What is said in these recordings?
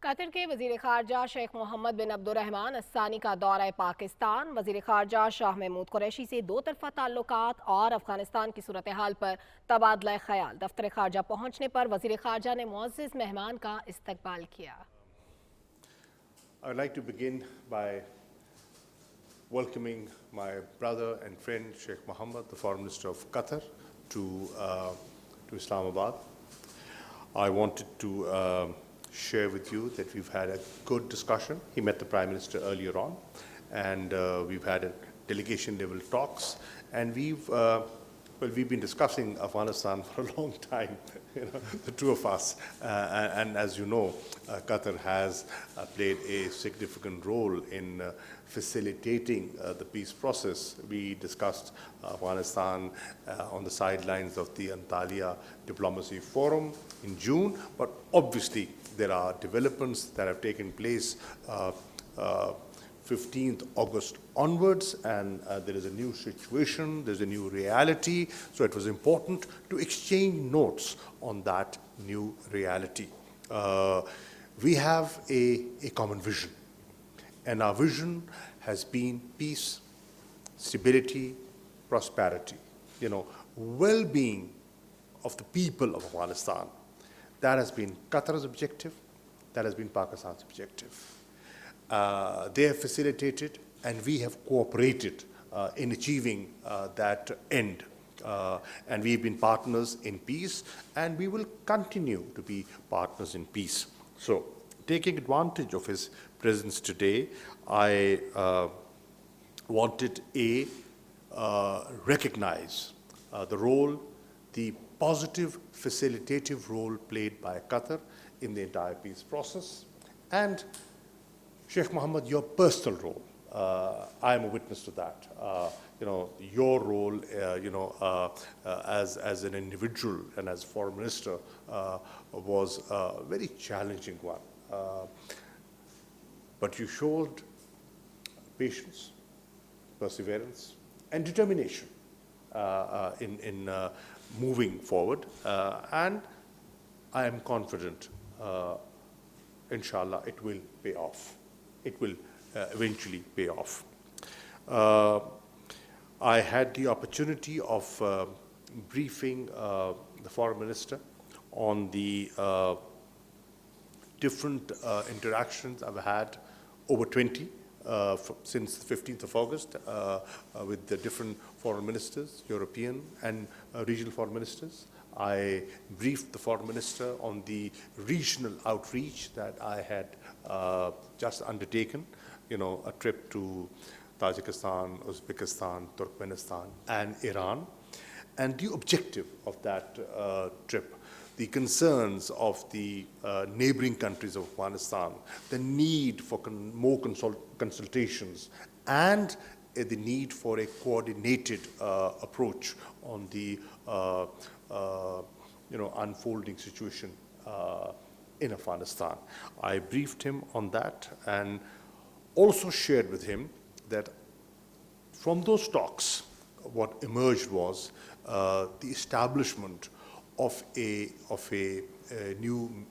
Qatar के वज़ीर ख़ारजा शेख मोहम्मद बिन Abdurrahman अस्सानी का दौरा पाकिस्तान। वज़ीर ख़ारजा शाह महमूद कुरैशी से दो तरफ़ा ताल्लुकात और अफ़गानिस्तान की सूरत हाल पर तबादला ख्याल। दफ्तर ख़ारजा पहुँचने पर वज़ीर ख़ारजा ने मुअज़्ज़ज़ मेहमान का इस्तकबाल किया। I would like to begin by welcoming my brother and friend Sheikh Mohammed, the Foreign Minister of Qatar, to Islamabad. I wanted to share with you that we've had a good discussion. He met the Prime Minister earlier on, and we've had a delegation-level talks, and we've been discussing Afghanistan for a long time, the two of us. And as you know, Qatar has played a significant role in facilitating the peace process. We discussed Afghanistan on the sidelines of the Antalya Diplomacy Forum in June, but obviously there are developments that have taken place 15th August onwards, and there is a new situation, there's a new reality, so it was important to exchange notes on that new reality. We have a common vision, and our vision has been peace, stability, prosperity, well-being of the people of Afghanistan. That has been Qatar's objective, that has been Pakistan's objective. They have facilitated and we have cooperated in achieving that end. And we've been partners in peace, and we will continue to be partners in peace. So, taking advantage of his presence today, I wanted to recognize the role, the positive facilitative role played by Qatar in the entire peace process, and Sheikh Mohammed, your personal role. I am a witness to that. Your role, as an individual and as foreign minister, was a very challenging one. But you showed patience, perseverance, and determination in moving forward. And I am confident, inshallah, it will pay off. It will eventually pay off. I had the opportunity of briefing the foreign minister on the different interactions I've had, over 20 since the 15th of August with the different foreign ministers, European and regional foreign ministers. I briefed the foreign minister on the regional outreach that I had just undertaken, a trip to Tajikistan, Uzbekistan, Turkmenistan, and Iran. And the objective of that trip, the concerns of the neighboring countries of Afghanistan, the need for more consultations, and the need for a coordinated approach on the unfolding situation in Afghanistan. I briefed him on that and also shared with him that from those talks, what emerged was the establishment of a new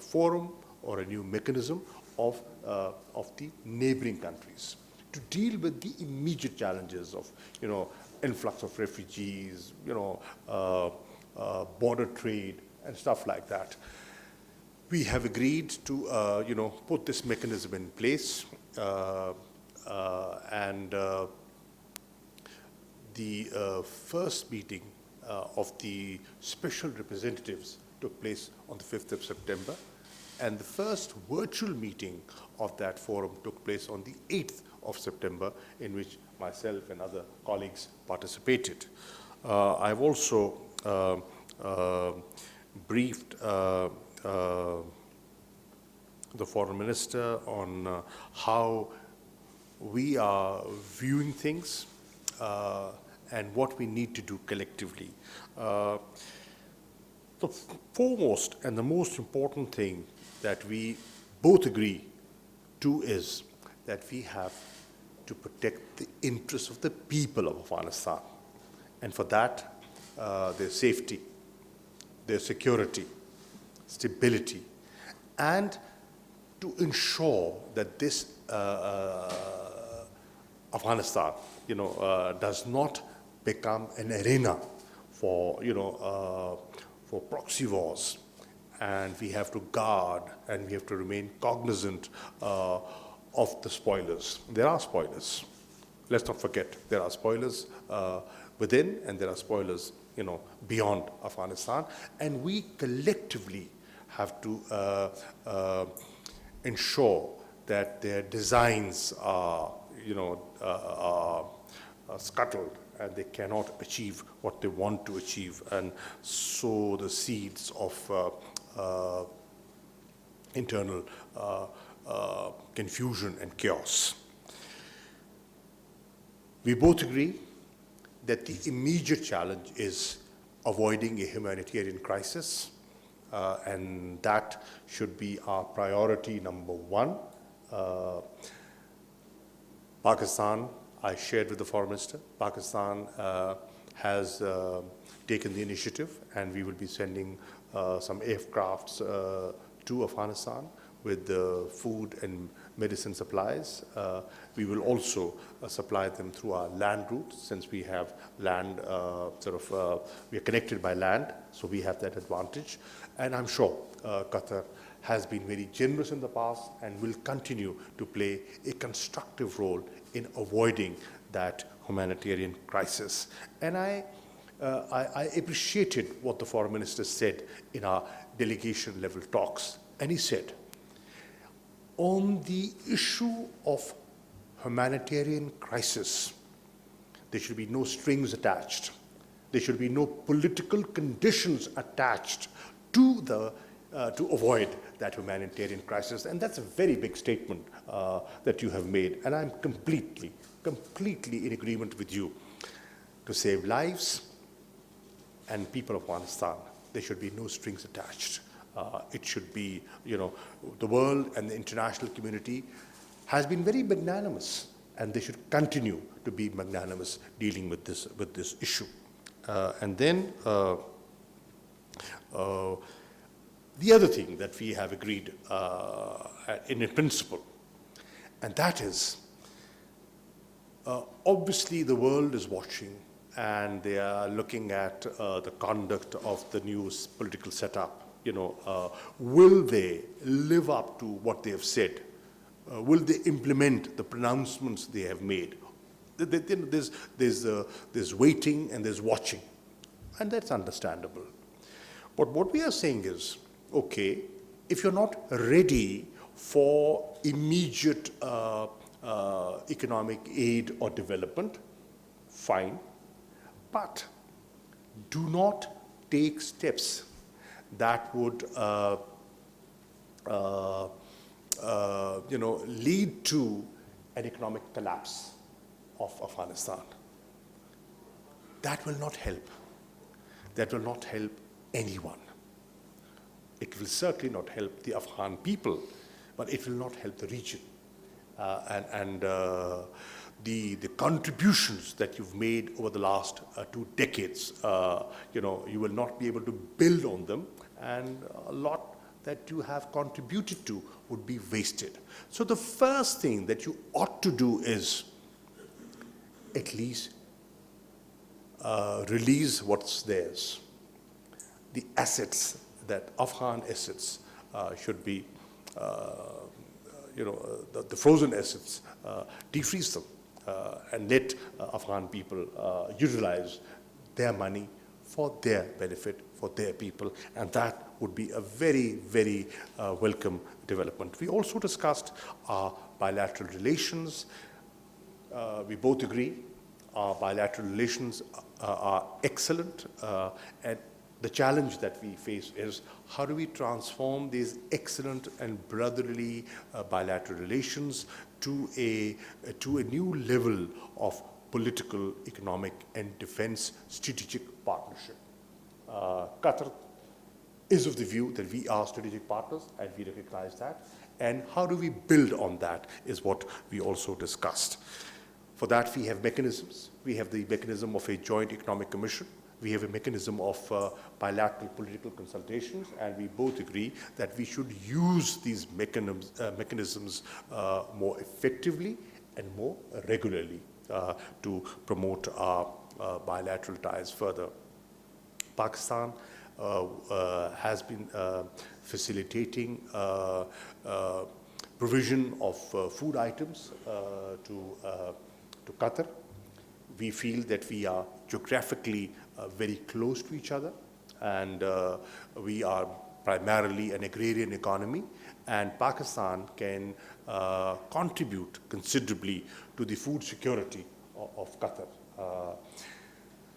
forum or a new mechanism of the neighboring countries to deal with the immediate challenges of influx of refugees, border trade and stuff like that. We have agreed to put this mechanism in place, and the first meeting of the special representatives took place on the 5th of September, and the first virtual meeting of that forum took place on the 8th of September, in which myself and other colleagues participated. I've also briefed the foreign minister on how we are viewing things and what we need to do collectively. The foremost and the most important thing that we both agree to is that we have to protect the interests of the people of Afghanistan. And for that, their safety, their security, stability, and to ensure that this Afghanistan, does not become an arena for, for proxy wars. And we have to guard and we have to remain cognizant of the spoilers. There are spoilers. Let's not forget, there are spoilers within and there are spoilers, beyond Afghanistan. And we collectively have to ensure that their designs are, scuttled and they cannot achieve what they want to achieve and sow the seeds of internal confusion and chaos. We both agree that the immediate challenge is avoiding a humanitarian crisis, and that should be our priority number one. Pakistan, I shared with the Foreign Minister, Pakistan has taken the initiative, and we will be sending some aircrafts to Afghanistan with food and medicine supplies. We will also supply them through our land route, since we have land, we are connected by land, so we have that advantage. And I'm sure Qatar has been very generous in the past and will continue to play a constructive role in avoiding that humanitarian crisis. And I appreciated what the Foreign Minister said in our delegation level talks. And he said, on the issue of humanitarian crisis, there should be no strings attached. There should be no political conditions attached to to avoid that humanitarian crisis. And that's a very big statement that you have made. And I'm completely in agreement with you. To save lives and people of Afghanistan, there should be no strings attached. It should be, the world and the international community has been very magnanimous, and they should continue to be magnanimous dealing with this issue. And then the other thing that we have agreed in principle, and that is, obviously the world is watching and they are looking at the conduct of the new political setup. Will they live up to what they have said? Will they implement the pronouncements they have made? There's waiting and there's watching, and that's understandable. But what we are saying is, okay, if you're not ready for immediate economic aid or development, fine, but do not take steps that would lead to an economic collapse of Afghanistan. That will not help. That will not help anyone. It will certainly not help the Afghan people, but it will not help the region. The contributions that you've made over the last 2 decades, you will not be able to build on them, and a lot that you have contributed to would be wasted. So the first thing that you ought to do is at least release what's theirs. The assets, that Afghan assets should be, the frozen assets, defreeze them and let Afghan people utilize their money for their benefit, for their people, and that would be a very, very welcome development. We also discussed our bilateral relations. We both agree our bilateral relations are excellent, and the challenge that we face is how do we transform these excellent and brotherly bilateral relations to a new level of political, economic, and defense strategic partnership. Qatar is of the view that we are strategic partners, and we recognize that. And how do we build on that is what we also discussed. For that, we have mechanisms. We have the mechanism of a joint economic commission we have a mechanism of bilateral political consultations, and we both agree that we should use these mechanisms more effectively and more regularly to promote our bilateral ties further. Pakistan has been facilitating provision of food items to Qatar. We feel that we are geographically very close to each other, and we are primarily an agrarian economy, and Pakistan can contribute considerably to the food security of Qatar.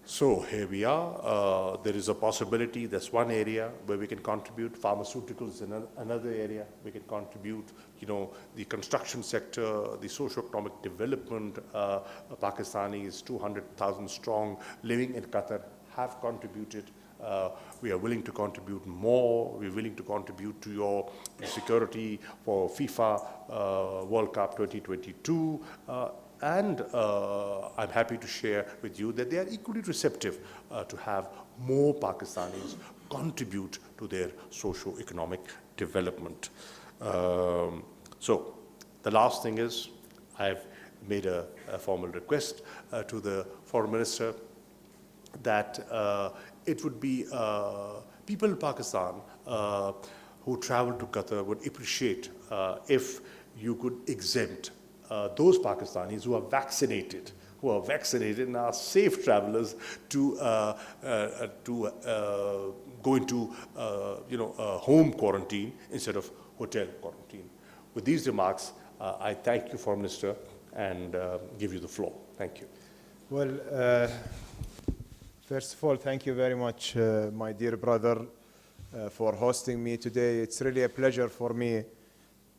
So here we are. There is a possibility. That's one area where we can contribute. Pharmaceuticals is another area we can contribute. You know, the construction sector, the socio-economic development. Pakistanis, 200,000 strong, living in Qatar, have contributed. We are willing to contribute more. We're willing to contribute to your security for FIFA World Cup 2022. And I'm happy to share with you that they are equally receptive to have more Pakistanis contribute to their socio-economic development. So the last thing is, I've made a formal request to the Foreign Minister that it would be people in Pakistan who travel to Qatar would appreciate if you could exempt those Pakistanis who are vaccinated and are safe travelers to go into home quarantine instead of hotel quarantine. With these remarks, I thank you, Foreign Minister, and give you the floor. Thank you. Well, first of all, thank you very much, my dear brother, for hosting me today. It's really a pleasure for me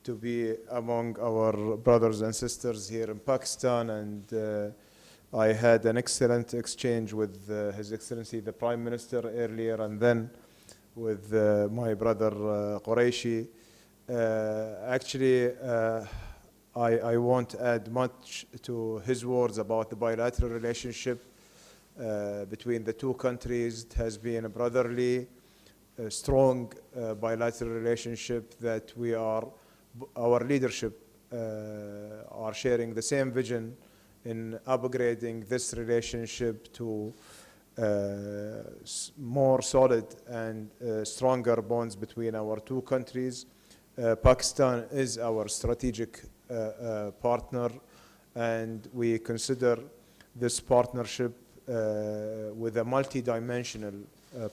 to be among our brothers and sisters here in Pakistan, and I had an excellent exchange with His Excellency the Prime Minister earlier, and then with my brother Qureshi. Actually, I won't add much to his words about the bilateral relationship between the two countries. It has been a brotherly, strong bilateral relationship that our leadership are sharing the same vision in upgrading this relationship to more solid and stronger bonds between our two countries. Pakistan is our strategic partner, and we consider this partnership with a multidimensional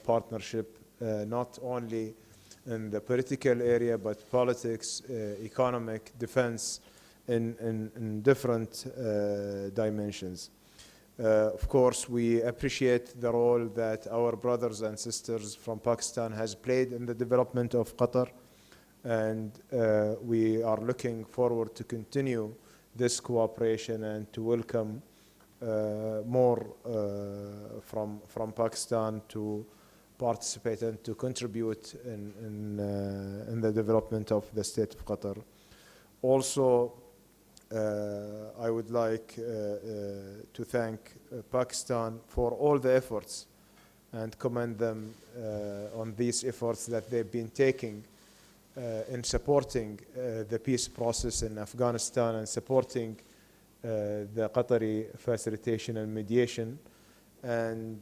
partnership, not only in the political area, but politics, economic, defense, in different dimensions. Of course, we appreciate the role that our brothers and sisters from Pakistan has played in the development of Qatar, and we are looking forward to continue this cooperation and to welcome more from Pakistan to participate and to contribute in the development of the state of Qatar. Also, I would like to thank Pakistan for all the efforts and commend them on these efforts that they've been taking in supporting the peace process in Afghanistan and supporting the Qatari facilitation and mediation, and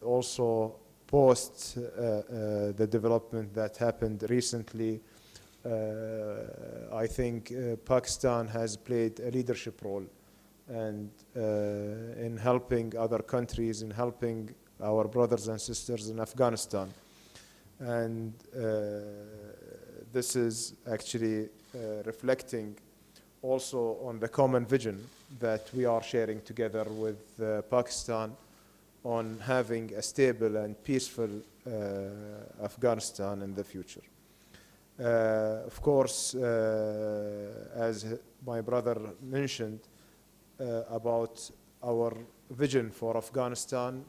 also post the development that happened recently. I think Pakistan has played a leadership role and in helping other countries, in helping our brothers and sisters in Afghanistan. And this is actually reflecting also on the common vision that we are sharing together with Pakistan on having a stable and peaceful Afghanistan in the future. Of course, as my brother mentioned about our vision for Afghanistan,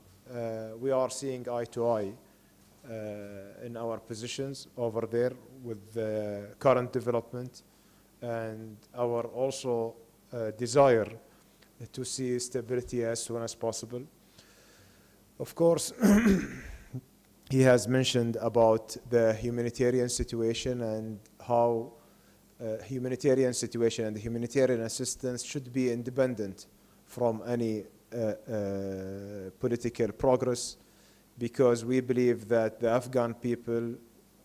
we are seeing eye to eye in our positions over there with the current development and our also desire to see stability as soon as possible. Of course, he has mentioned about the humanitarian situation and how humanitarian situation and the humanitarian assistance should be independent from any political progress, because we believe that the Afghan people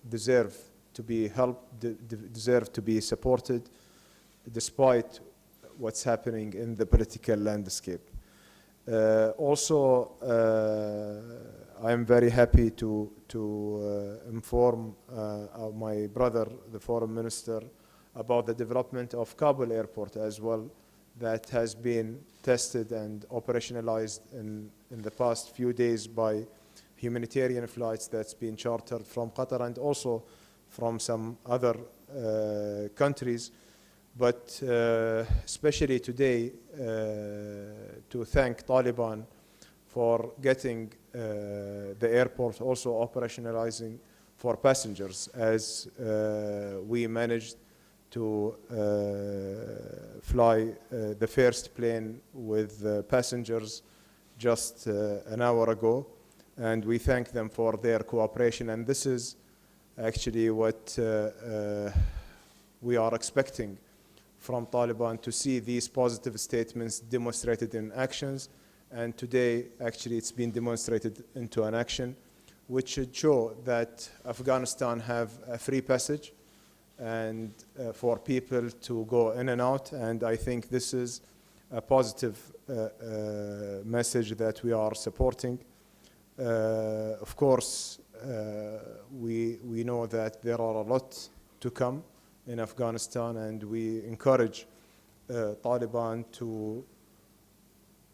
deserve to be helped, deserve to be supported, despite what's happening in the political landscape. Also, I am very happy to inform my brother, the foreign minister, about the development of Kabul airport as well, that has been tested and operationalized in the past few days by humanitarian flights that's been chartered from Qatar and also from some other countries. But especially today, to thank Taliban for getting the airport also operationalizing for passengers, as we managed to fly the first plane with passengers just an hour ago, and we thank them for their cooperation. And this is actually what we are expecting from Taliban, to see these positive statements demonstrated in actions. And today, actually, it's been demonstrated into an action, which should show that Afghanistan have a free passage and for people to go in and out. And I think this is a positive message that we are supporting. Of course, we know that there are a lot to come in Afghanistan, and we encourage Taliban to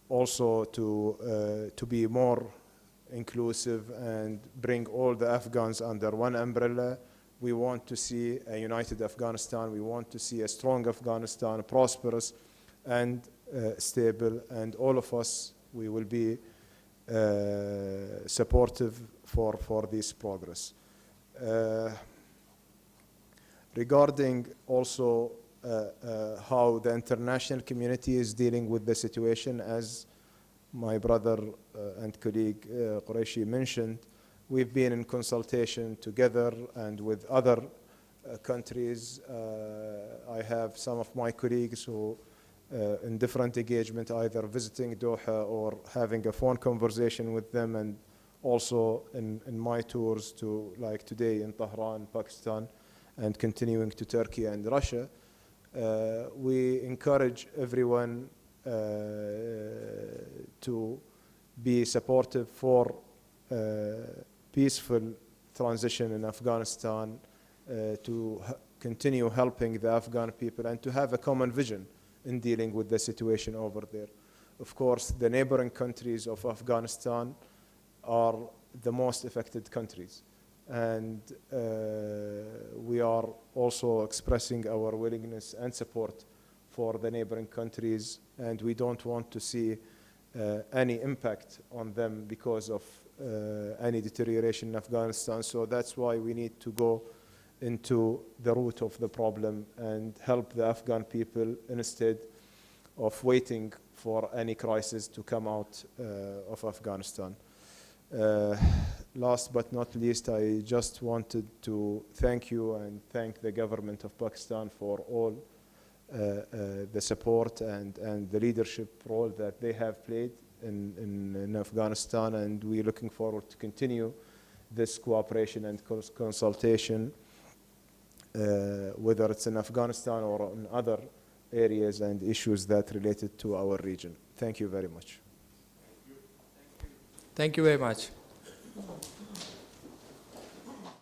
also to be more inclusive and bring all the Afghans under one umbrella. We want to see a united Afghanistan. We want to see a strong Afghanistan, prosperous and stable, and all of us, we will be supportive for this progress. Regarding also how the international community is dealing with the situation, as my brother and colleague Qureshi mentioned, we've been in consultation together and with other countries. I have some of my colleagues who in different engagement, either visiting Doha or having a phone conversation with them, and also in my tours to, like today in Tehran, Pakistan, and continuing to Turkey and Russia. We encourage everyone to be supportive for peaceful transition in Afghanistan, to continue helping the Afghan people, and to have a common vision in dealing with the situation over there. Of course, the neighboring countries of Afghanistan are the most affected countries. And we are also expressing our willingness and support for the neighboring countries, and we don't want to see any impact on them because of any deterioration in Afghanistan. So that's why we need to go into the root of the problem and help the Afghan people instead of waiting for any crisis to come out of Afghanistan. Last but not least, I just wanted to thank you and thank the government of Pakistan for all the support and the leadership role that they have played in Afghanistan, and we're looking forward to continue this cooperation and consultation, whether it's in Afghanistan or in other areas and issues that related to our region. Thank you very much. Thank you very much.